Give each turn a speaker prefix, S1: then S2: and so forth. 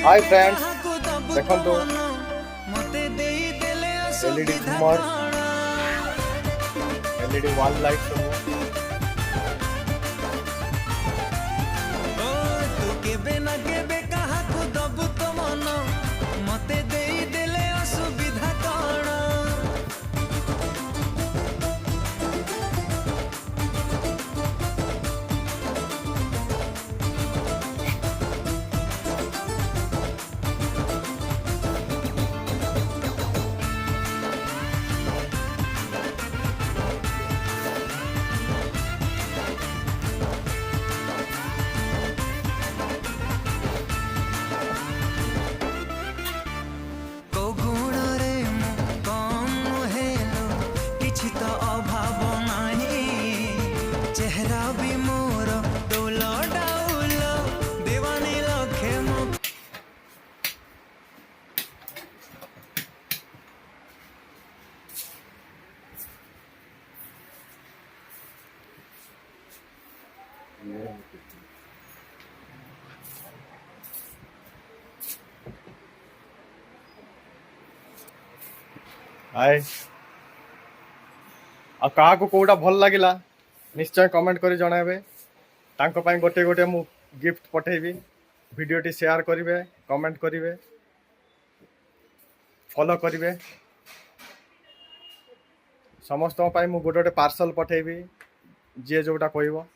S1: Hi friends देखो तो LED झूमर एलईडी वॉल लाइट सब
S2: चेहरा भी मोर डोलो डाउलो दीवानी लखे मो
S1: हाय आ कहा को कोडा भल लागिला निश्चय कमेंट करी जणाबे तांको पाई गोटे गोटे मु गिफ्ट पठेबी वीडियोटी शेयर करिवे कमेंट करिवे फॉलो करिवे समस्त पाई मु गोटे गोटे पार्सल पठेबी जे जोटा कहबो।